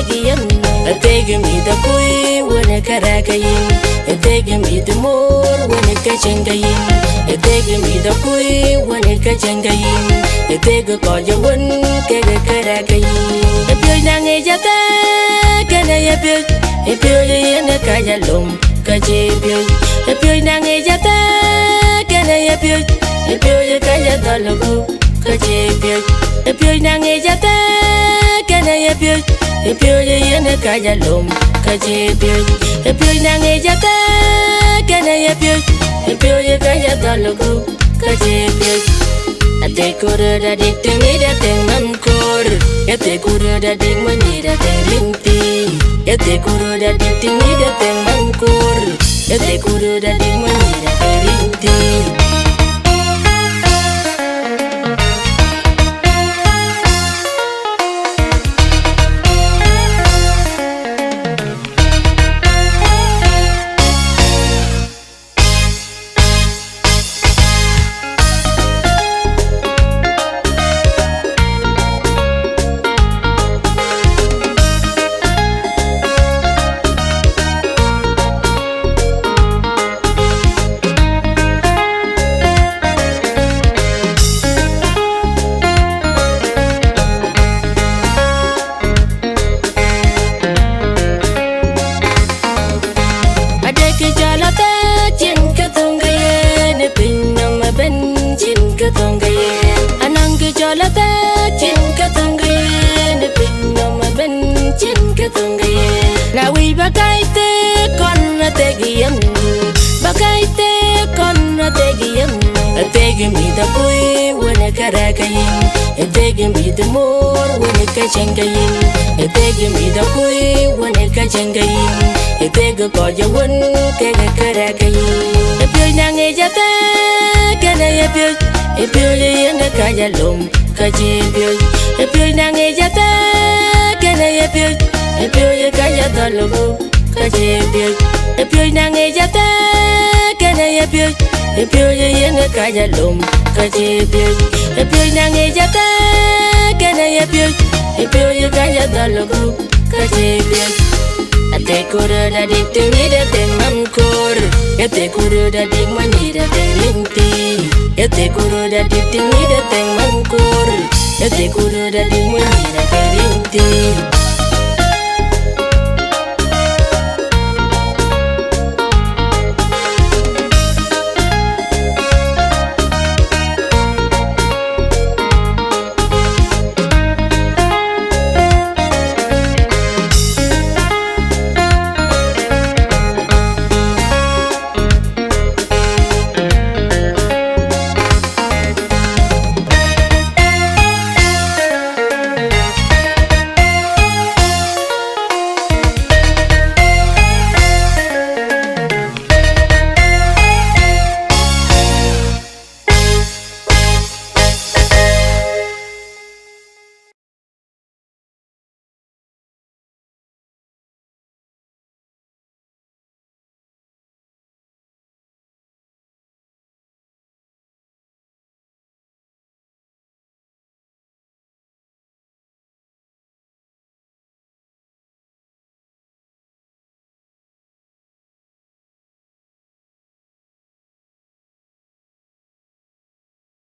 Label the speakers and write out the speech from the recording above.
Speaker 1: tegiyan tegi mi da kui wani karakayin tegi mi da mor wani kachangayin tegi mi da kui wani kachangayin tegi koja wan kega karakayin pyo nange jata kana ya pyo yana kaya lum kaje pyo nange jata kana ya pyo kaya dalagu kaje pyo nange jata kana ya pyo yana kaya lum kaje pyo nange jata kana ya pyo kaya dalagu kaje ate kura da dik tingi da ting mamkur ate kura da dik mani da ting linti ate kura da dik tingi da ting mamkur ate kura da dik mani da ting linti na wi bakaite kon tegiyan bakaite kon tegiyan tegi mi da kui wani karakayin tegi mi da mor wani kachangayin tegi mi da kui wani kachangayin tegi koja wan kega karakayin pyo nange jata kana ya pyo yana kaya lum kaje pyo nange jata kana ya pyo kaya dalagu kaje pyo nange jata kana ya pyo yana kaya lum kaje pyo nange jata kana ya pyo kaya dalagu kaje ate kura da dik tingi da ting mamkur ate kura da dik mani da ting linti ate kura da dik tingi da ting mamkur ate kura da dik mani da ting linti